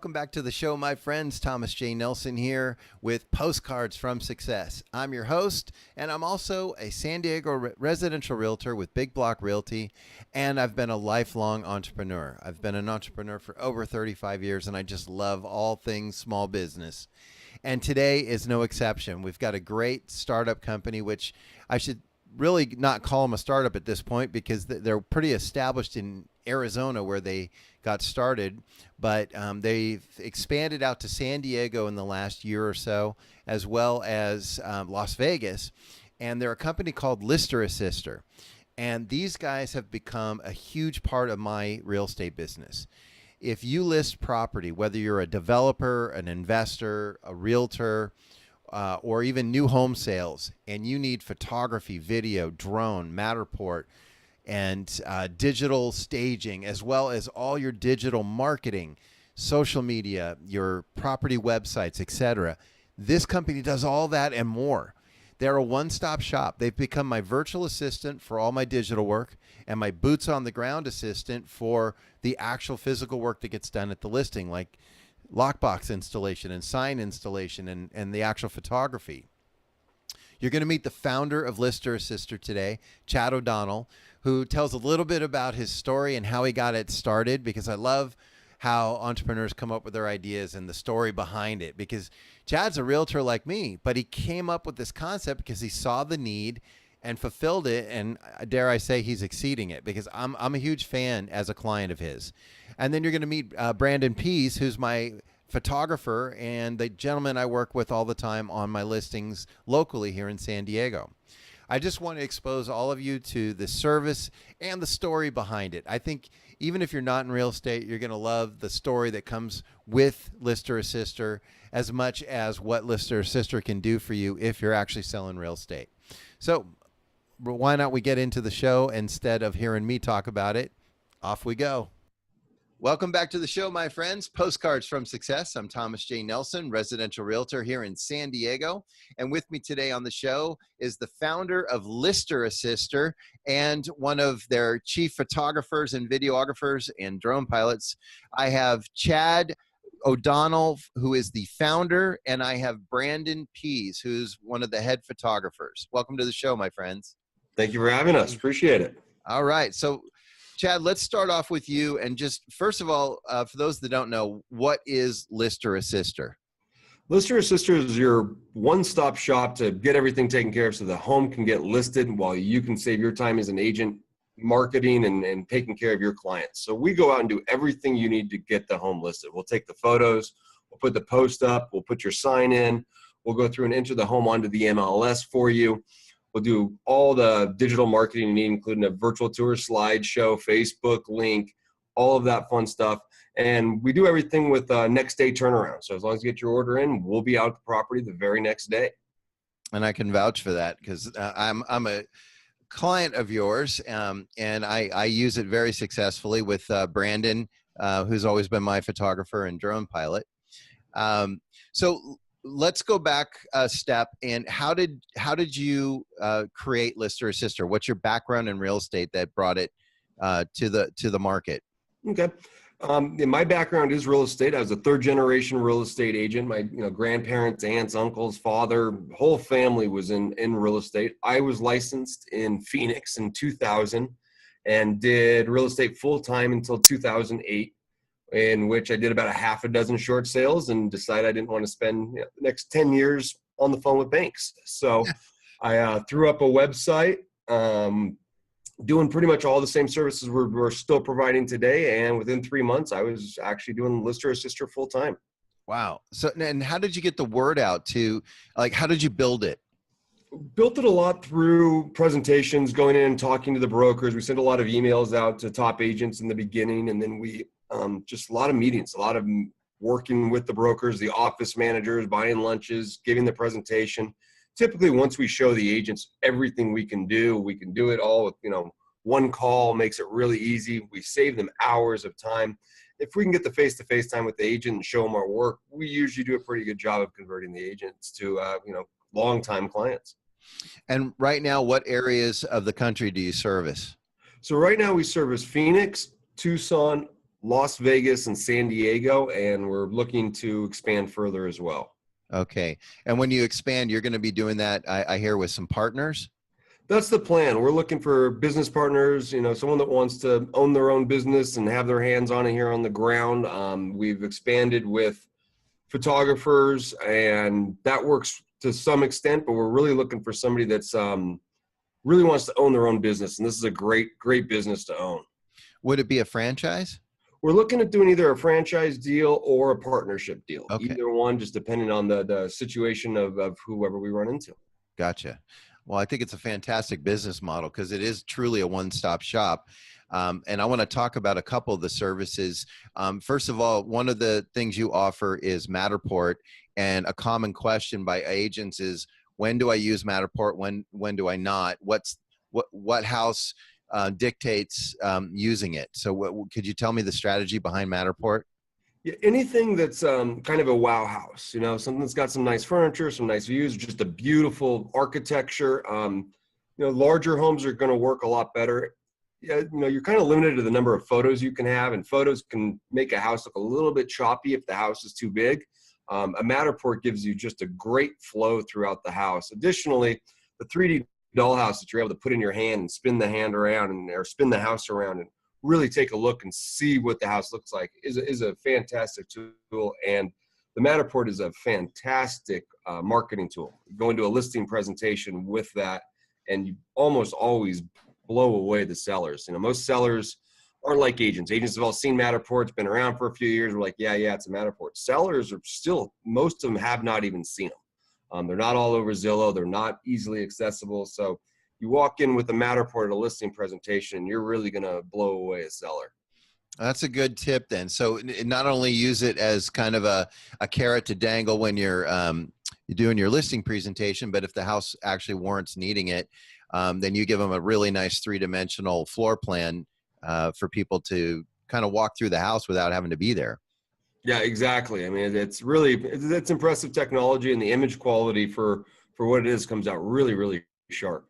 welcome back to the show, my friends. Thomas J. Nelson here with Postcards from Success. I'm your host, and I'm also a San Diego residential realtor with Big Block Realty, and I've been a lifelong entrepreneur. I've been an entrepreneur for over 35 years, and I just love all things small business. And today is no exception. We've got a great startup company, which I should really not call them a startup at this point because they're pretty established in Arizona where they got started, but they've expanded out to San Diego in the last year or so, as well as Las Vegas. And they're a company called Lister Assister. And these guys have become a huge part of my real estate business. If you list property, whether you're a developer, an investor, a realtor, or even new home sales, and you need photography, video, drone, Matterport, and digital staging, as well as all your digital marketing, social media, your property websites, etc. This company does all that and more. They're a one-stop shop. They've become my virtual assistant for all my digital work and my boots on the ground assistant for the actual physical work that gets done at the listing, like lockbox installation and sign installation and the actual photography. You're going to meet the founder of Lister Assister today, Chad O'Donnell, who tells a little bit about his story and how he got it started, because I love how entrepreneurs come up with their ideas and the story behind it, because Chad's a realtor like me, but he came up with this concept because he saw the need and fulfilled it, and dare I say he's exceeding it, because I'm a huge fan as a client of his. And then you're going to meet Brandon Pease, who's my photographer and the gentleman I work with all the time on my listings locally here in San Diego. I just want to expose all of you to the service and the story behind it. I think even if you're not in real estate, you're going to love the story that comes with Lister Assister as much as what Lister Assister can do for you if you're actually selling real estate. So why not we get into the show instead of hearing me talk about it? Off we go. Welcome back to the show, my friends. Postcards from Success. I'm Thomas J. Nelson, residential realtor here in San Diego. And with me today on the show is the founder of Lister Assister and one of their chief photographers and videographers and drone pilots. I have Chad O'Donnell, who is the founder, and I have Brandon Pease, who's one of the head photographers. Welcome to the show, my friends. Thank you for having us. Appreciate it. All right. So Chad, let's start off with you. And just first of all, for those that don't know, what is Lister Assister? Lister Assister is your one-stop shop to get everything taken care of so the home can get listed while you can save your time as an agent marketing and taking care of your clients. So we go out and do everything you need to get the home listed. We'll take the photos, we'll put the post up, we'll put your sign in, we'll go through and enter the home onto the MLS for you. We'll do all the digital marketing you need, including a virtual tour, slideshow, Facebook link, all of that fun stuff. And we do everything with next day turnaround. So as long as you get your order in, we'll be out at the property the very next day. And I can vouch for that because I'm a client of yours, and I use it very successfully with Brandon, who's always been my photographer and drone pilot. So let's go back a step. And how did you create Lister Assister? What's your background in real estate that brought it to the market? Okay. My background is real estate. I was a third generation real estate agent. My grandparents, aunts, uncles, father, whole family was in real estate. I was licensed in Phoenix in 2000 and did real estate full time until 2008. In which I did about a half a dozen short sales and decided I didn't want to spend the next 10 years on the phone with banks. So I threw up a website doing pretty much all the same services we're still providing today. And within 3 months, I was actually doing Lister Assister full time. Wow. So, and how did you get the word out to, like, how did you build it? Built it a lot through presentations, going in and talking to the brokers. We sent a lot of emails out to top agents in the beginning, and then we just a lot of meetings, a lot of working with the brokers, the office managers, buying lunches, giving the presentation. Typically, once we show the agents everything we can do it all with, one call, makes it really easy. We save them hours of time. If we can get the face-to-face time with the agent and show them our work, we usually do a pretty good job of converting the agents to, long-time clients. And right now, what areas of the country do you service? So right now we service Phoenix, Tucson, Las Vegas and San Diego, and we're looking to expand further as well. Okay. And when you expand, you're going to be doing that, I hear, with some partners? That's the plan. We're looking for business partners, someone that wants to own their own business and have their hands on it here on the ground. We've expanded with photographers, and that works to some extent, but we're really looking for somebody that's really wants to own their own business. And this is a great, great business to own. Would it be a franchise? We're looking at doing either a franchise deal or a partnership deal. Okay. Either one, just depending on the situation of whoever we run into. Gotcha. Well, I think it's a fantastic business model because it is truly a one-stop shop. And I want to talk about a couple of the services. First of all, one of the things you offer is Matterport, and a common question by agents is, when do I use Matterport? When do I not? What house dictates using it? So could you tell me the strategy behind Matterport? Yeah, anything that's kind of a wow house, something that's got some nice furniture, some nice views, just a beautiful architecture. Larger homes are going to work a lot better. Yeah, you're kind of limited to the number of photos you can have, and photos can make a house look a little bit choppy if the house is too big. A Matterport gives you just a great flow throughout the house. Additionally, the 3D dollhouse that you're able to put in your hand and spin the hand around or spin the house around and really take a look and see what the house looks like is a fantastic tool. And the Matterport is a fantastic marketing tool. You go into a listing presentation with that, and you almost always blow away the sellers. Most sellers aren't like agents. Agents have all seen Matterport. It's been around for a few years. We're like, yeah, it's a Matterport. Sellers are still, most of them have not even seen them. They're not all over Zillow. They're not easily accessible. So you walk in with a Matterport at a listing presentation, and you're really going to blow away a seller. That's a good tip then. So not only use it as kind of a carrot to dangle when you're doing your listing presentation, but if the house actually warrants needing it, then you give them a really nice three-dimensional floor plan for people to kind of walk through the house without having to be there. Yeah, exactly. I mean, it's impressive technology, and the image quality for what it is comes out really, really sharp.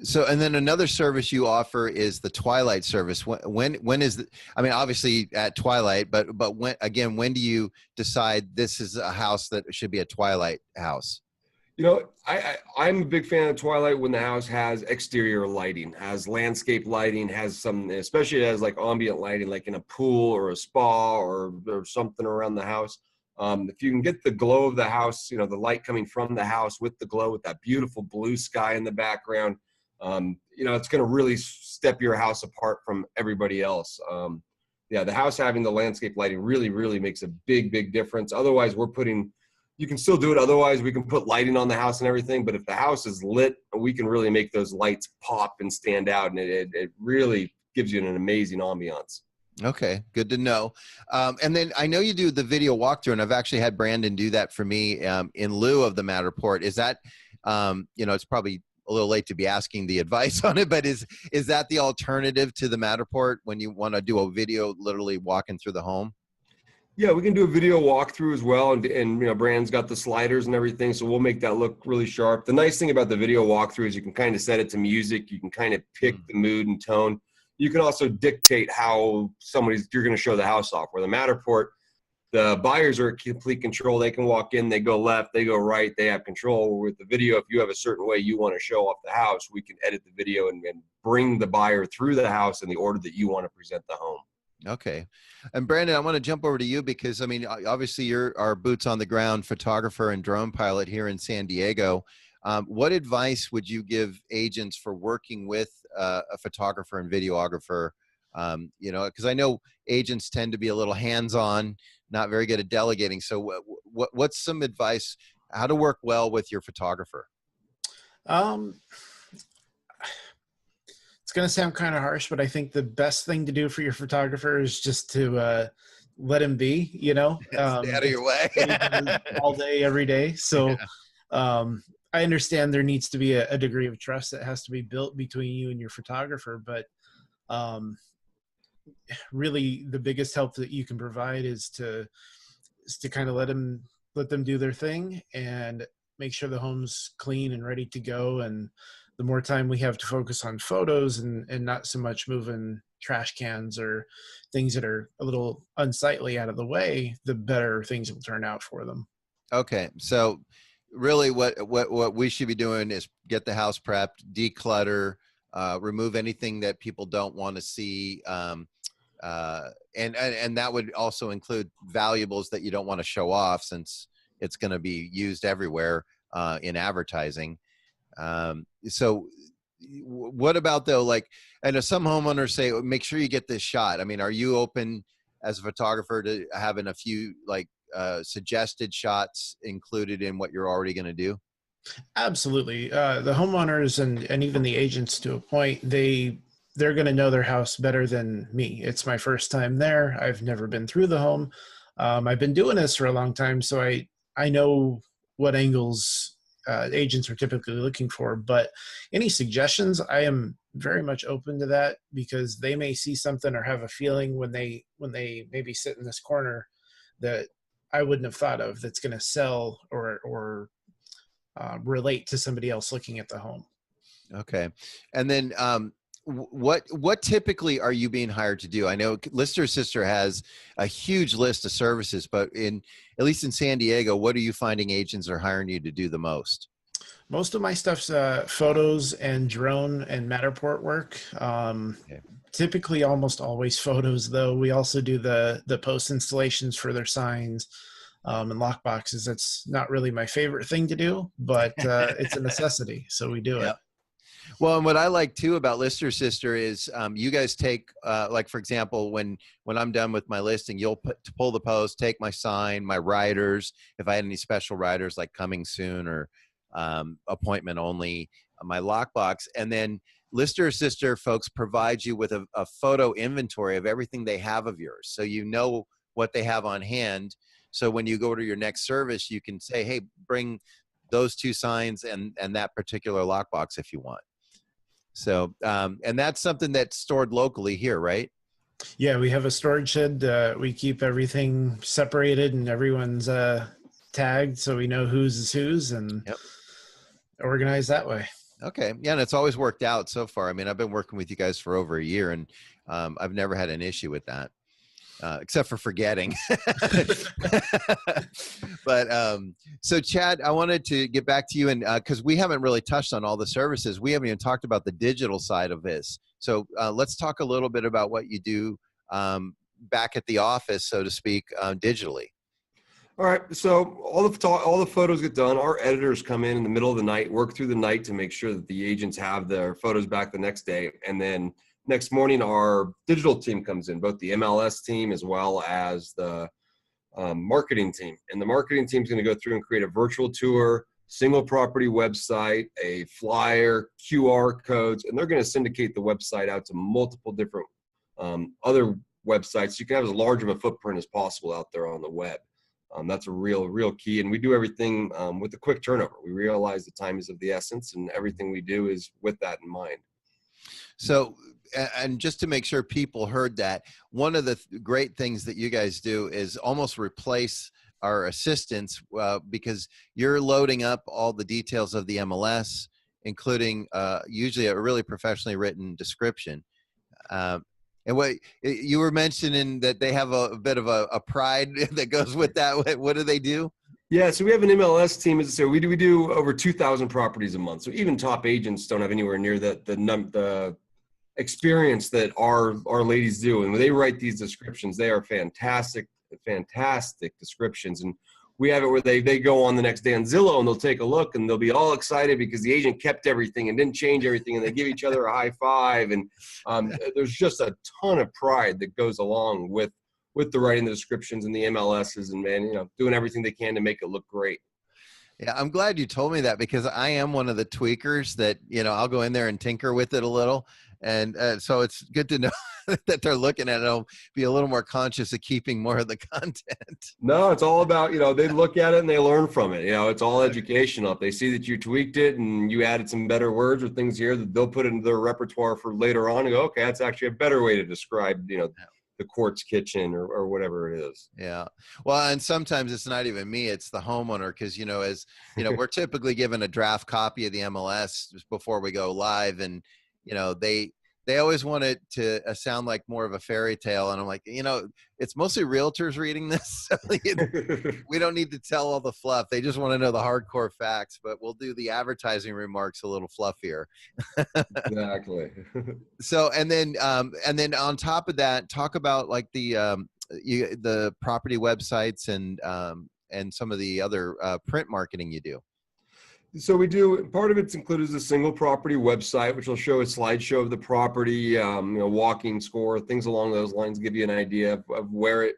So, and then another service you offer is the Twilight Service. When is I mean, obviously at Twilight, but when do you decide this is a house that should be a Twilight house? I'm a big fan of Twilight when the house has exterior lighting, has landscape lighting, especially it has like ambient lighting, like in a pool or a spa or something around the house. If you can get the glow of the house, the light coming from the house with the glow, with that beautiful blue sky in the background, it's going to really step your house apart from everybody else. The house having the landscape lighting really, really makes a big, big difference. Otherwise, you can still do it. Otherwise, we can put lighting on the house and everything. But if the house is lit, we can really make those lights pop and stand out. And it really gives you an amazing ambiance. Okay, good to know. And then I know you do the video walkthrough, and I've actually had Brandon do that for me in lieu of the Matterport. Is that, it's probably a little late to be asking the advice on it, but is that the alternative to the Matterport when you want to do a video literally walking through the home? Yeah, we can do a video walkthrough as well, and Brand's got the sliders and everything, so we'll make that look really sharp. The nice thing about the video walkthrough is you can kind of set it to music. You can kind of pick the mood and tone. You can also dictate how you're going to show the house off. Where the Matterport, the buyers are in complete control. They can walk in, they go left, they go right, they have control. With the video, if you have a certain way you want to show off the house, we can edit the video and bring the buyer through the house in the order that you want to present the home. Okay. And Brandon, I want to jump over to you because, I mean, obviously you're our boots on the ground photographer and drone pilot here in San Diego. What advice would you give agents for working with a photographer and videographer? Because I know agents tend to be a little hands-on, not very good at delegating. So what's some advice, how to work well with your photographer? It's going to sound kind of harsh, but I think the best thing to do for your photographer is just to let him be, Stay out of your way. all day, every day. So I understand there needs to be a degree of trust that has to be built between you and your photographer. But really the biggest help that you can provide is to kind of let them do their thing and make sure the home's clean and ready to go. And the more time we have to focus on photos and not so much moving trash cans or things that are a little unsightly out of the way, the better things will turn out for them. Okay. So really what we should be doing is get the house prepped, declutter, remove anything that people don't want to see. And that would also include valuables that you don't want to show off, since it's going to be used everywhere in advertising. So what about though, like, I know some homeowners say, make sure you get this shot. I mean, are you open as a photographer to having a few like suggested shots included in what you're already going to do? Absolutely. The homeowners and even the agents, to a point, they're going to know their house better than me. It's my first time there. I've never been through the home. I've been doing this for a long time, so I know what angles agents are typically looking for. But any suggestions, I am very much open to that, because they may see something or have a feeling when they maybe sit in this corner that I wouldn't have thought of, that's going to sell or relate to somebody else looking at the home. Okay. And then what typically are you being hired to do? I know Lister Sister has a huge list of services, but at least in San Diego, what are you finding agents are hiring you to do the most? Most of my stuff's photos and drone and Matterport work. Okay. Typically almost always photos, though. We also do the post installations for their signs and lock boxes. That's not really my favorite thing to do, but it's a necessity, so we do it. Well, and what I like too about Lister Sister is you guys take, like, for example, when I'm done with my listing, you'll pull the post, take my sign, my riders, if I had any special riders like coming soon or appointment only, my lockbox, and then Lister Sister folks provide you with a photo inventory of everything they have of yours, so you know what they have on hand. So when you go to your next service, you can say, hey, bring those two signs and that particular lockbox if you want. So, and that's something that's stored locally here, right? Yeah, we have a storage shed. We keep everything separated and everyone's tagged, so we know whose is whose, and organized that way. Okay. Yeah. And it's always worked out so far. I mean, I've been working with you guys for over a year, and I've never had an issue with that. Except for forgetting. But so Chad, I wanted to get back to you, and because we haven't really touched on all the services. We haven't even talked about the digital side of this. So let's talk a little bit about what you do back at the office, so to speak, digitally. All right. So all the photos get done. Our editors come in the middle of the night, work through the night to make sure that the agents have their photos back the next day, and then next morning, our digital team comes in, both the MLS team as well as the marketing team. And the marketing team is going to go through and create a virtual tour, single property website, a flyer, QR codes, and they're going to syndicate the website out to multiple different other websites. You can have as large of a footprint as possible out there on the web. That's a real key. And we do everything with a quick turnover. We realize the time is of the essence, and everything we do is with that in mind. So, and just to make sure people heard that, one of the great things that you guys do is almost replace our assistants, because you're loading up all the details of the MLS, including usually a really professionally written description. And what you were mentioning, that they have a bit of a pride that goes with that. What do they do? Yeah, so we have an MLS team. As I say, we do over 2,000 properties a month. So even top agents don't have anywhere near the experience that our ladies do. And when they write these descriptions, they are fantastic descriptions. And we have it where they go on the next day on Zillow, and they'll take a look, and they'll be all excited because the agent kept everything and didn't change everything, and they give each other a high five. And there's just a ton of pride that goes along with the writing the descriptions and the MLSs, and doing everything they can to make it look great. Yeah, I'm glad you told me that, because I am one of the tweakers that, I'll go in there and tinker with it a little. And so it's good to know that they're looking at it. I'll be a little more conscious of keeping more of the content. No, it's all about, they look at it and they learn from it. It's all educational. If they see that you tweaked it and you added some better words or things here, that they'll put it into their repertoire for later on and go, okay, that's actually a better way to describe, the quartz kitchen or whatever it is. Yeah. Well, and sometimes it's not even me, it's the homeowner. Because, we're typically given a draft copy of the MLS before we go live, and, they always want it to sound like more of a fairy tale. And I'm like, it's mostly realtors reading this. So we don't need to tell all the fluff. They just want to know the hardcore facts, but we'll do the advertising remarks a little fluffier. Exactly. So, and then on top of that, talk about like the property websites and some of the other print marketing you do. So we do, part of it's included as a single property website, which will show a slideshow of the property, walking score, things along those lines, give you an idea of where it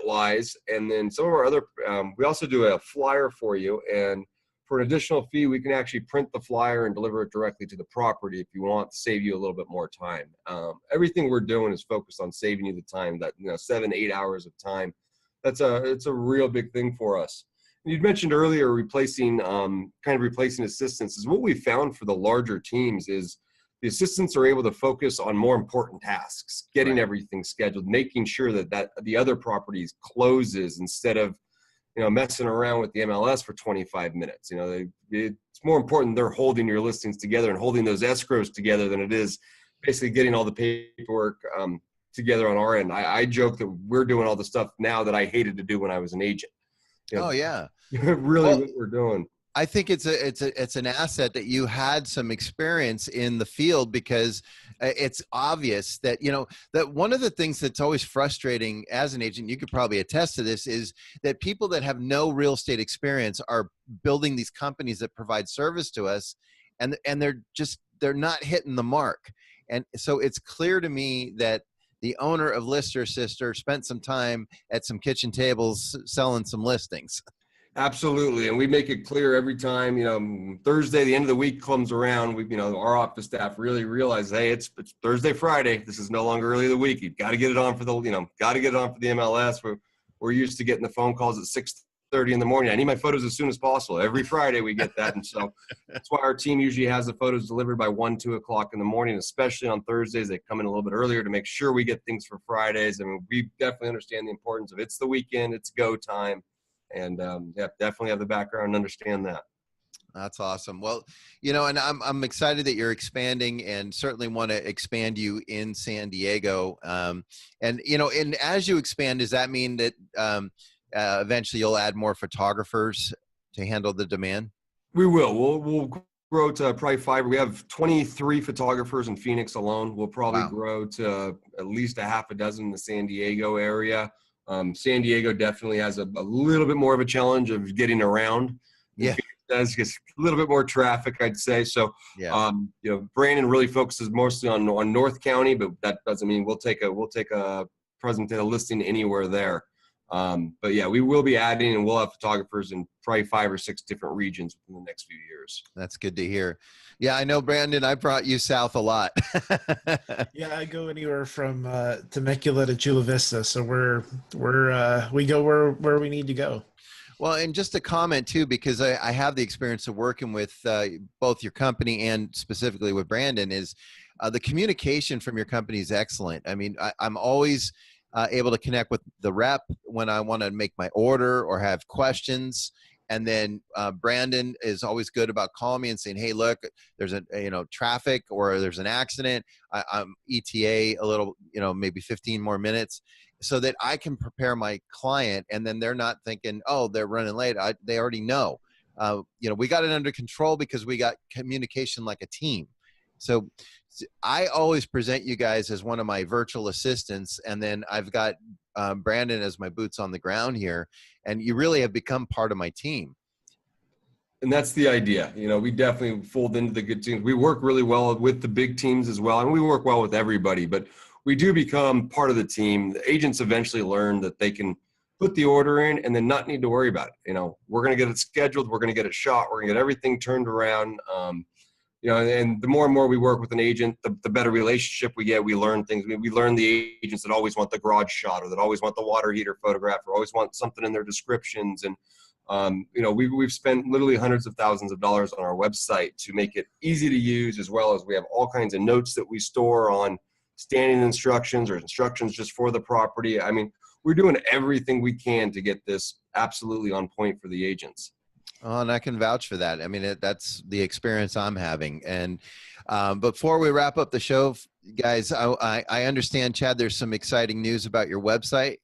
lies. And then some of our other, we also do a flyer for you. And for an additional fee, we can actually print the flyer and deliver it directly to the property if you want, to save you a little bit more time. Everything we're doing is focused on saving you the time, that 7-8 hours of time. It's a real big thing for us. You'd mentioned earlier replacing assistants. Is what we found for the larger teams is the assistants are able to focus on more important tasks, getting everything scheduled, making sure that the other properties closes instead of messing around with the MLS for 25 minutes. It's more important they're holding your listings together and holding those escrows together than it is basically getting all the paperwork together on our end. I joke that we're doing all the stuff now that I hated to do when I was an agent. Oh yeah. Really what we're doing. I think it's an asset that you had some experience in the field, because it's obvious that, that one of the things that's always frustrating as an agent, you could probably attest to this, is that people that have no real estate experience are building these companies that provide service to us, and they're not hitting the mark. And so it's clear to me that the owner of Lister Sister spent some time at some kitchen tables selling some listings. Absolutely. And we make it clear every time, Thursday, the end of the week comes around, our office staff really realize, hey, it's Thursday, Friday. This is no longer early of the week. You've got to get it on for the MLS. We're used to getting the phone calls at 6:30 in the morning. I need my photos as soon as possible. Every Friday we get that. And so that's why our team usually has the photos delivered by 1-2 o'clock in the morning, especially on Thursdays. They come in a little bit earlier to make sure we get things for Fridays. I mean, we definitely understand the importance of it's the weekend, it's go time. And definitely have the background and understand that. That's awesome. Well, and I'm excited that you're expanding, and certainly want to expand you in San Diego. And as you expand, does that mean that eventually you'll add more photographers to handle the demand? We will. We'll grow to probably 5. We have 23 photographers in Phoenix alone. We'll probably grow to at least a half a dozen in the San Diego area. San Diego definitely has a little bit more of a challenge of getting around. Yeah. Does get a little bit more traffic, I'd say. So, Brandon really focuses mostly on North County, but that doesn't mean we'll take a listing anywhere there. But yeah, we will be adding, and we'll have photographers in probably 5 or 6 different regions within the next few years. That's good to hear. Yeah, I know, Brandon, I brought you south a lot. Yeah, I go anywhere from Temecula to Chula Vista. So we go where we need to go. Well, and just a comment too, because I have the experience of working with both your company and specifically with Brandon, is the communication from your company is excellent. I mean, I'm always able to connect with the rep when I want to make my order or have questions. And then Brandon is always good about calling me and saying, hey, look, there's traffic or there's an accident. I'm ETA a little, maybe 15 more minutes, so that I can prepare my client, and then they're not thinking, oh, they're running late. They already know. We got it under control because we got communication like a team. So I always present you guys as one of my virtual assistants, and then I've got Brandon as my boots on the ground here, and you really have become part of my team. And that's the idea. We definitely fold into the good teams. We work really well with the big teams as well, and we work well with everybody, but we do become part of the team. The agents eventually learn that they can put the order in and then not need to worry about it. We're going to get it scheduled. We're going to get it shot. We're going to get everything turned around. And the more and more we work with an agent, the better relationship we get. We learn things. We learn the agents that always want the garage shot, or that always want the water heater photograph, or always want something in their descriptions. And, we've spent literally hundreds of thousands of dollars on our website to make it easy to use, as well as we have all kinds of notes that we store on standing instructions or instructions just for the property. I mean, we're doing everything we can to get this absolutely on point for the agents. Oh, and I can vouch for that. I mean, that's the experience I'm having. And before we wrap up the show, guys, I understand, Chad, there's some exciting news about your website.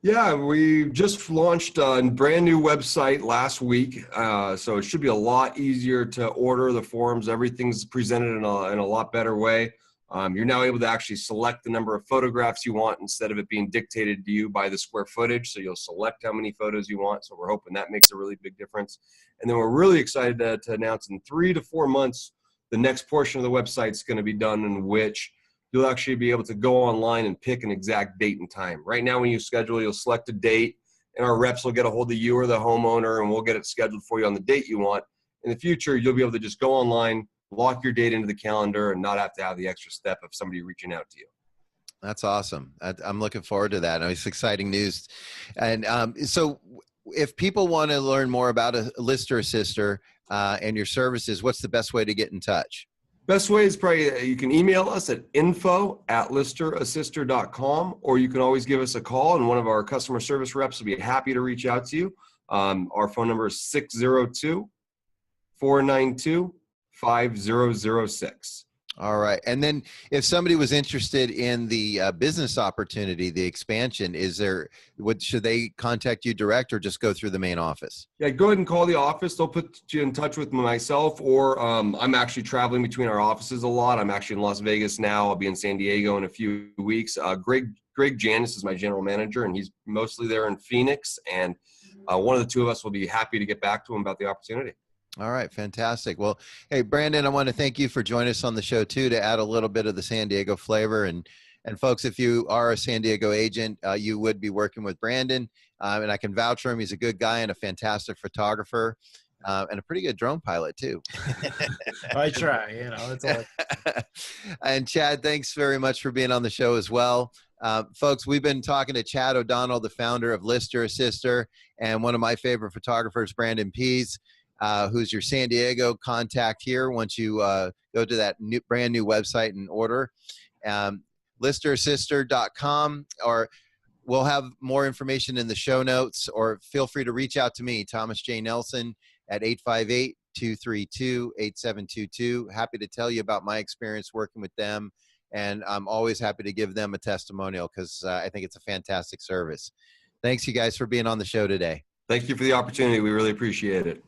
Yeah, we just launched a brand new website last week, so it should be a lot easier to order the forms. Everything's presented in a lot better way. You're now able to actually select the number of photographs you want instead of it being dictated to you by the square footage. So you'll select how many photos you want. So we're hoping that makes a really big difference. And then we're really excited to announce in 3 to 4 months, the next portion of the website is going to be done, in which you'll actually be able to go online and pick an exact date and time. Right now, when you schedule, you'll select a date, and our reps will get a hold of you or the homeowner, and we'll get it scheduled for you on the date you want. In the future, you'll be able to just go online, lock your date into the calendar, and not have to have the extra step of somebody reaching out to you. That's awesome. I'm looking forward to that. It's exciting news. And so if people want to learn more about a Lister Assister and your services, what's the best way to get in touch? Best way is probably you can email us at info@listerassister.com, or you can always give us a call, and one of our customer service reps will be happy to reach out to you. Our phone number is 602-492-5006. All right. And then if somebody was interested in the business opportunity, the expansion, should they contact you direct or just go through the main office? Yeah, go ahead and call the office. They'll put you in touch with myself, or I'm actually traveling between our offices a lot. I'm actually in Las Vegas now. I'll be in San Diego in a few weeks. Greg Janis is my general manager, and he's mostly there in Phoenix. And one of the two of us will be happy to get back to him about the opportunity. All right. Fantastic. Well, hey, Brandon, I want to thank you for joining us on the show too, to add a little bit of the San Diego flavor. And folks, if you are a San Diego agent, you would be working with Brandon, and I can vouch for him. He's a good guy and a fantastic photographer, and a pretty good drone pilot too. I try, it's all. And Chad, thanks very much for being on the show as well. Folks, we've been talking to Chad O'Donnell, the founder of Lister Assister, and one of my favorite photographers, Brandon Pease, who's your San Diego contact here once you go to that brand new website and order. Listerassister.com, or we'll have more information in the show notes, or feel free to reach out to me, Thomas J. Nelson, at 858-232-8722. Happy to tell you about my experience working with them, and I'm always happy to give them a testimonial because I think it's a fantastic service. Thanks, you guys, for being on the show today. Thank you for the opportunity. We really appreciate it.